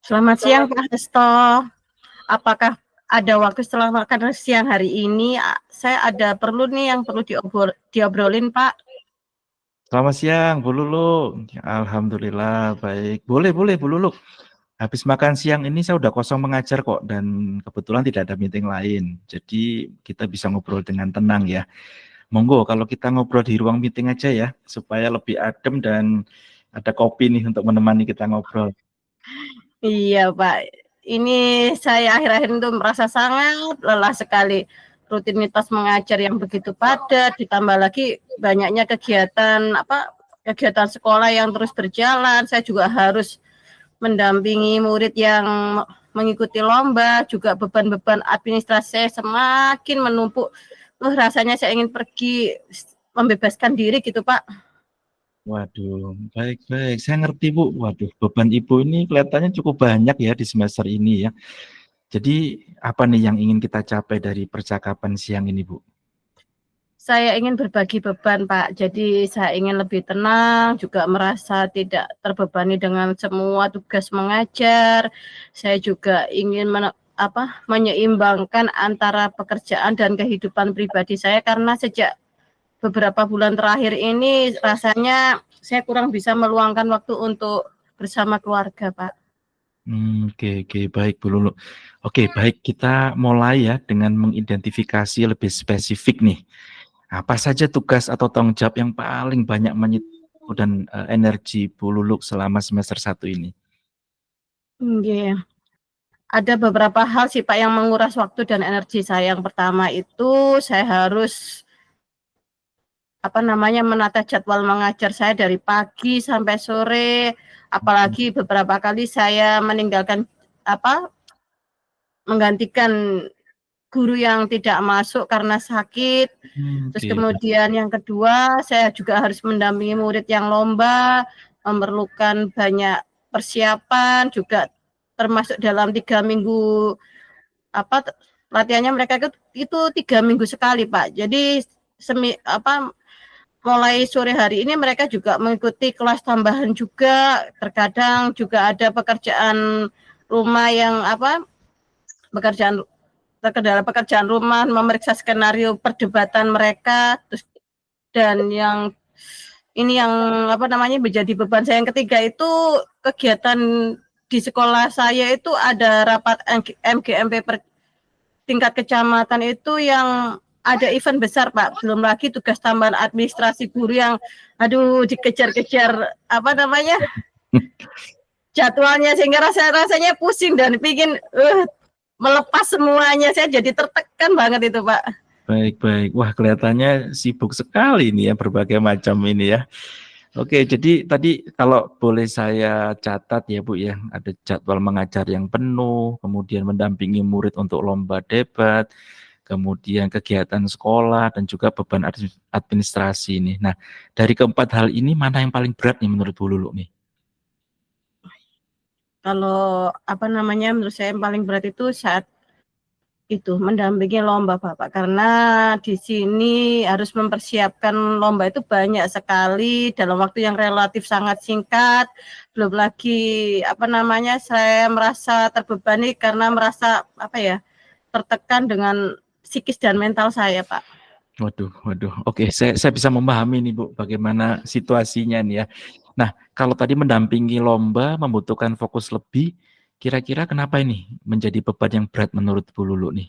Selamat siang Pak Hasto. Apakah ada waktu setelah makan siang hari ini? Saya ada perlu nih yang perlu diobrolin Pak. Selamat siang, Bu Lulu. Alhamdulillah, baik. Boleh, boleh, Bu Lulu. Habis makan siang ini saya udah kosong mengajar kok, dan kebetulan tidak ada meeting lain. Jadi kita bisa ngobrol dengan tenang ya. Monggo, kalau kita ngobrol di ruang meeting aja ya, supaya lebih adem dan ada kopi nih untuk menemani kita ngobrol. Iya Pak, ini saya akhir-akhir itu merasa sangat lelah sekali. Rutinitas mengajar yang begitu padat, ditambah lagi banyaknya kegiatan sekolah yang terus berjalan. Saya juga harus mendampingi murid yang mengikuti lomba, juga beban-beban administrasi saya semakin menumpuk. Rasanya saya ingin pergi membebaskan diri gitu Pak. Waduh, baik-baik. Saya ngerti, Bu. Waduh, beban Ibu ini kelihatannya cukup banyak ya di semester ini ya. Jadi apa nih yang ingin kita capai dari percakapan siang ini, Bu? Saya ingin berbagi beban Pak, jadi saya ingin lebih tenang, juga merasa tidak terbebani dengan semua tugas mengajar. Saya juga ingin menyeimbangkan antara pekerjaan dan kehidupan pribadi saya, karena sejak beberapa bulan terakhir ini rasanya saya kurang bisa meluangkan waktu untuk bersama keluarga Pak. Oke, baik Bu Lulu. Oke, baik, kita mulai ya dengan mengidentifikasi lebih spesifik nih. Apa saja tugas atau tanggung jawab yang paling banyak menyita dan energi Bu Lulu selama semester 1 ini? Iya. Ada beberapa hal sih Pak yang menguras waktu dan energi saya. Yang pertama itu saya harus menata jadwal mengajar saya dari pagi sampai sore. Apalagi beberapa kali saya menggantikan guru yang tidak masuk karena sakit. Terus Oke, kemudian yang kedua, saya juga harus mendampingi murid yang lomba, memerlukan banyak persiapan, juga termasuk dalam 3 minggu latihannya mereka itu 3 minggu sekali Pak. Jadi mulai sore hari ini mereka juga mengikuti kelas tambahan juga. Terkadang juga ada pekerjaan rumah pekerjaan rumah, memeriksa skenario perdebatan mereka. Dan yang ini yang menjadi beban saya yang ketiga itu kegiatan di sekolah saya itu ada rapat MGMP tingkat kecamatan itu yang ada event besar Pak. Belum lagi tugas tambahan administrasi guru yang dikejar-kejar jadwalnya, sehingga rasanya pusing dan pingin melepas semuanya. Saya jadi tertekan banget itu Pak. baik. Wah, kelihatannya sibuk sekali nih ya, berbagai macam ini ya. Oke, jadi tadi kalau boleh saya catat ya Bu ya, ada jadwal mengajar yang penuh, kemudian mendampingi murid untuk lomba debat, kemudian kegiatan sekolah, dan juga beban administrasi nih. Nah, dari keempat hal ini mana yang paling berat nih menurut Bu Lulu nih? Kalau menurut saya yang paling berat itu saat itu mendampingi lomba Bapak, karena di sini harus mempersiapkan lomba itu banyak sekali dalam waktu yang relatif sangat singkat. Belum lagi saya merasa terbebani karena merasa tertekan dengan psikis dan mental saya Pak. Waduh. Oke, saya bisa memahami nih Bu, bagaimana situasinya nih ya. Nah, kalau tadi mendampingi lomba membutuhkan fokus lebih, kira-kira kenapa ini menjadi beban yang berat menurut Bu Lulu nih?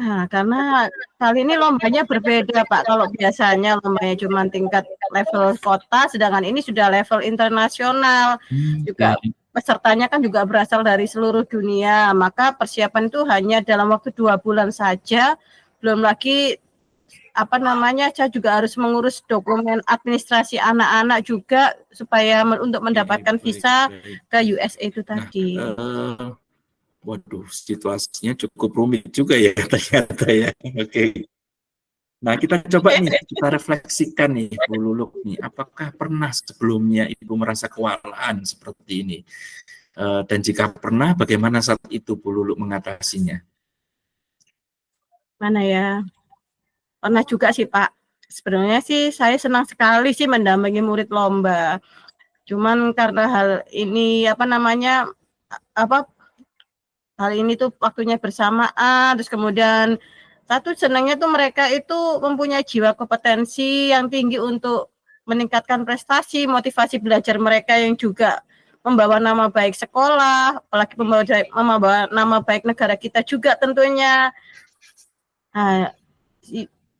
Nah, karena kali ini lombanya berbeda Pak. Kalau biasanya lombanya cuma tingkat level kota, sedangkan ini sudah level internasional. Juga Oke. pesertanya kan juga berasal dari seluruh dunia. Maka persiapan itu hanya dalam waktu 2 bulan saja. Belum lagi saya juga harus mengurus dokumen administrasi anak-anak juga supaya untuk mendapatkan visa ke USA itu tadi. Waduh, situasinya cukup rumit juga ya ternyata ya. Oke. Nah, kita coba nih, kita refleksikan nih, Bu Luluk nih, apakah pernah sebelumnya Ibu merasa kewalahan seperti ini? Dan jika pernah, bagaimana saat itu Bu Luluk mengatasinya? Mana ya? Pernah juga sih Pak. Sebenarnya sih saya senang sekali sih mendampingi murid lomba. Cuman karena hal ini apa hal ini tuh waktunya bersamaan, terus kemudian satu senangnya tuh mereka itu mempunyai jiwa kompetensi yang tinggi untuk meningkatkan prestasi, motivasi belajar mereka yang juga membawa nama baik sekolah, apalagi membawa nama baik negara kita juga tentunya. Nah,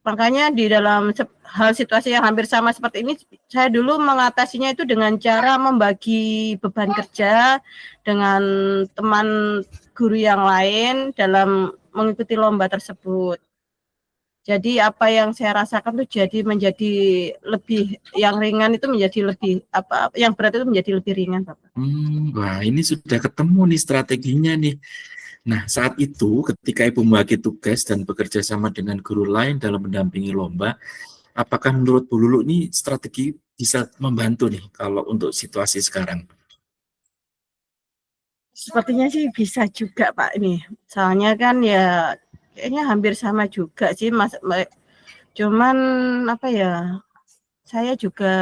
makanya di dalam hal situasi yang hampir sama seperti ini, saya dulu mengatasinya itu dengan cara membagi beban kerja dengan teman guru yang lain dalam mengikuti lomba tersebut. Jadi apa yang saya rasakan tuh menjadi lebih, yang ringan itu menjadi lebih yang berat itu menjadi lebih ringan, Bapak. Wah, ini sudah ketemu nih strateginya nih. Nah, saat itu ketika Ibu membagi tugas dan bekerja sama dengan guru lain dalam mendampingi lomba, apakah menurut Bu Lulu ini strategi bisa membantu nih kalau untuk situasi sekarang? Sepertinya sih bisa juga, Pak, ini. Soalnya kan ya kayaknya hampir sama juga sih, Mas. Cuman apa ya, saya juga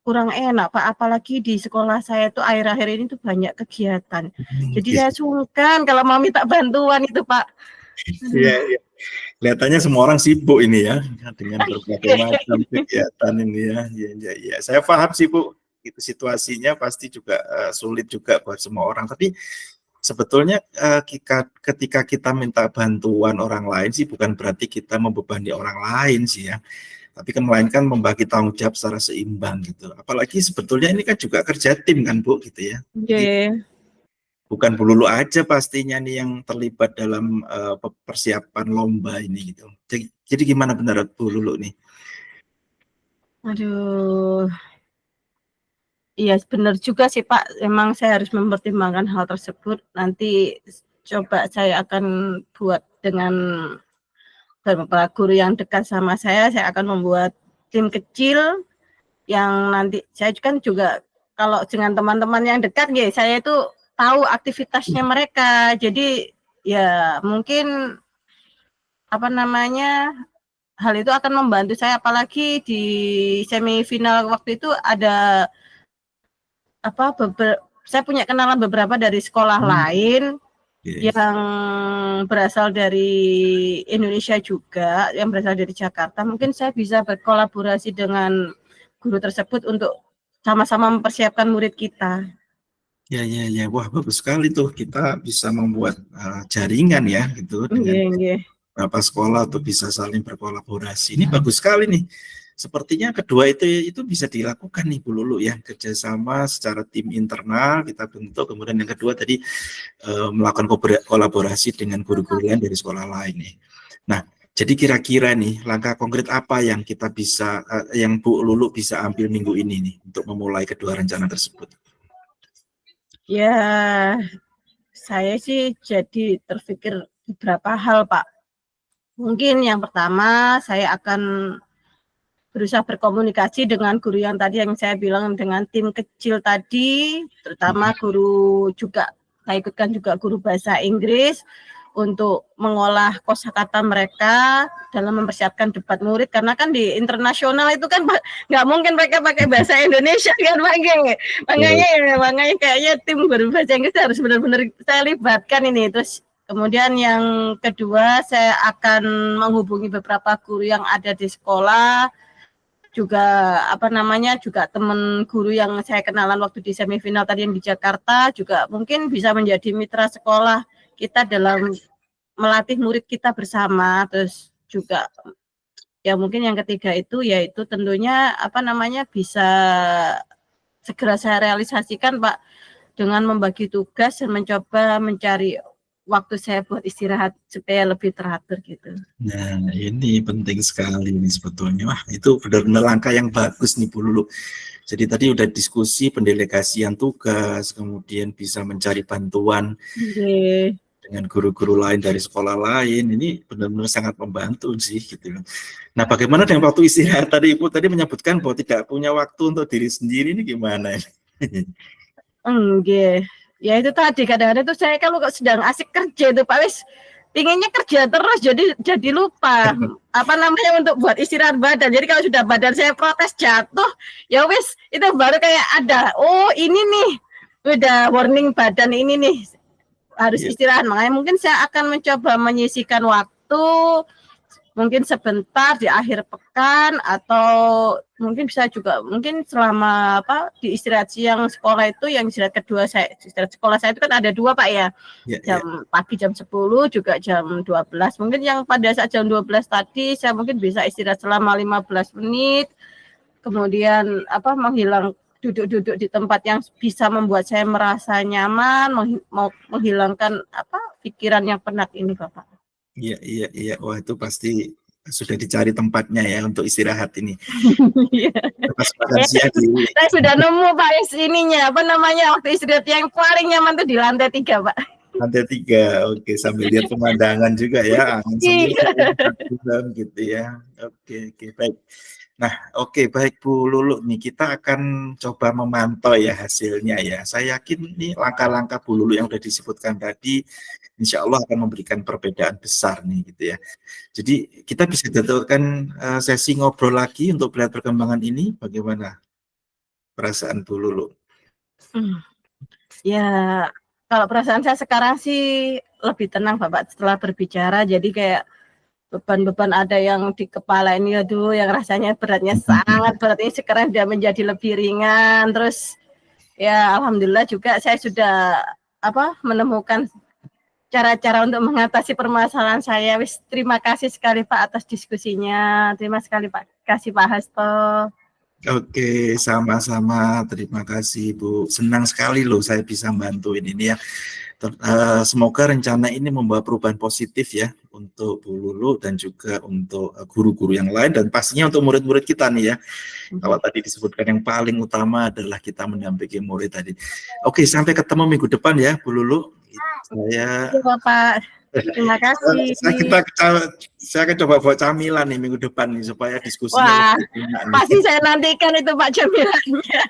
kurang enak, Pak, apalagi di sekolah saya tuh akhir-akhir ini tuh banyak kegiatan. Jadi saya sungkan kalau mau minta bantuan itu, Pak. Iya, iya. Kelihatannya semua orang sibuk ini ya dengan berbagai macam kegiatan ini ya. Iya. Saya paham sih Bu, itu situasinya pasti juga sulit juga buat semua orang. Tapi sebetulnya ketika kita minta bantuan orang lain sih bukan berarti kita membebani orang lain sih ya. Tapi kan melainkan membagi tanggung jawab secara seimbang gitu. Apalagi sebetulnya ini kan juga kerja tim kan Bu gitu ya. Oke. Bukan Bu Lulu aja pastinya nih yang terlibat dalam persiapan lomba ini gitu. Jadi gimana pendapat Bu Lulu nih? Aduh. Iya benar juga sih Pak, emang saya harus mempertimbangkan hal tersebut. Nanti coba saya akan buat dengan beberapa guru yang dekat sama saya akan membuat tim kecil yang nanti saya kan juga kalau dengan teman-teman yang dekat ya saya itu tahu aktivitasnya mereka. Jadi ya mungkin apa namanya hal itu akan membantu saya, apalagi di semifinal waktu itu ada saya punya kenalan beberapa dari sekolah lain yang berasal dari Indonesia juga, yang berasal dari Jakarta. Mungkin saya bisa berkolaborasi dengan guru tersebut untuk sama-sama mempersiapkan murid kita. Ya. Wah, bagus sekali tuh kita bisa membuat jaringan ya gitu dengan beberapa sekolah untuk bisa saling berkolaborasi. Ini bagus sekali nih. Sepertinya kedua itu bisa dilakukan nih Bu Lulu ya, kerjasama secara tim internal kita bentuk, kemudian yang kedua tadi melakukan kolaborasi dengan guru-guru lain dari sekolah lain nih. Nah, jadi kira-kira nih langkah konkret apa yang kita bisa yang Bu Lulu bisa ambil minggu ini nih untuk memulai kedua rencana tersebut? Ya, saya sih jadi terpikir beberapa hal Pak. Mungkin yang pertama saya akan berusaha berkomunikasi dengan guru yang tadi yang saya bilang dengan tim kecil tadi, terutama guru juga saya ikutkan juga guru bahasa Inggris untuk mengolah kosakata mereka dalam mempersiapkan debat murid, karena kan di internasional itu kan nggak mungkin mereka pakai bahasa Indonesia kan makanya kayaknya tim guru bahasa Inggris harus benar-benar saya libatkan ini. Terus kemudian yang kedua saya akan menghubungi beberapa guru yang ada di sekolah, juga juga teman guru yang saya kenalan waktu di semifinal tadi yang di Jakarta, juga mungkin bisa menjadi mitra sekolah kita dalam melatih murid kita bersama. Terus juga ya mungkin yang ketiga itu yaitu tentunya bisa segera saya realisasikan Pak dengan membagi tugas dan mencoba mencari waktu saya buat istirahat supaya lebih teratur gitu. Nah, ini penting sekali ini sebetulnya. Wah, itu benar-benar langkah yang bagus nih Bu Lulu. Jadi tadi udah diskusi pendelegasian tugas, kemudian bisa mencari bantuan dengan guru-guru lain dari sekolah lain. Ini benar-benar sangat membantu sih gitu. Nah, bagaimana dengan waktu istirahat tadi Ibu tadi menyebutkan bahwa tidak punya waktu untuk diri sendiri, ini gimana? Ya itu tadi kadang-kadang tuh saya kalau sedang asik kerja itu Pak wis pinginnya kerja terus jadi lupa untuk buat istirahat badan. Jadi kalau sudah badan saya protes jatuh ya wis itu baru kayak ada ini nih udah warning badan ini nih harus Iya. istirahat. Makanya mungkin saya akan mencoba menyisihkan waktu mungkin sebentar di akhir pekan atau mungkin bisa juga mungkin selama di istirahat siang sekolah itu yang istirahat kedua saya istirahat sekolah saya itu kan ada 2 Pak ya. Ya, ya. Jam pagi jam 10 juga jam 12. Mungkin yang pada saat jam 12 tadi saya mungkin bisa istirahat selama 15 menit. Kemudian menghilang duduk-duduk di tempat yang bisa membuat saya merasa nyaman, menghilangkan pikiran yang penat ini Bapak. Iya, iya, iya. Wah, itu pasti sudah dicari tempatnya ya untuk istirahat ini. Pas makan siang Saya sudah nemu Pak ininya, waktu istirahat yang paling nyaman tuh di lantai 3 Pak. lantai 3, oke, sambil lihat pemandangan juga ya, angin sambil gitu ya. Oke, baik. Nah, oke, baik Bu Lulu nih, kita akan coba memantau ya hasilnya ya. Saya yakin nih langkah-langkah Bu Lulu yang sudah disebutkan tadi, insya Allah akan memberikan perbedaan besar nih gitu ya. Jadi kita bisa jadwalkan sesi ngobrol lagi untuk melihat perkembangan ini, bagaimana perasaan Bu Lulu? Ya, kalau perasaan saya sekarang sih lebih tenang Bapak setelah berbicara, jadi kayak beban-beban ada yang di kepala ini aduh yang rasanya beratnya sangat berat ini sekarang sudah menjadi lebih ringan. Terus ya alhamdulillah juga saya sudah menemukan cara-cara untuk mengatasi permasalahan saya. Terima kasih sekali Pak atas diskusinya. Terima kasih Pak Hasto. Oke, sama-sama. Terima kasih Bu. Senang sekali loh saya bisa bantuin ini ya. Semoga rencana ini membawa perubahan positif ya untuk Bu Lulu dan juga untuk guru-guru yang lain dan pastinya untuk murid-murid kita nih ya. Kalau tadi disebutkan yang paling utama adalah kita mendampingi murid tadi. Oke, sampai ketemu minggu depan ya Bu Lulu. Saya Bapak. Terima kasih. Saya akan coba bawa camilan nih minggu depan nih supaya Wah, diskusinya pasti saya nantikan itu Pak camilannya.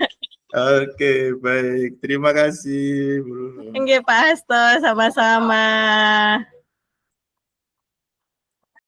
Oke, baik. Terima kasih. Oke, Pak Hasto, sama-sama.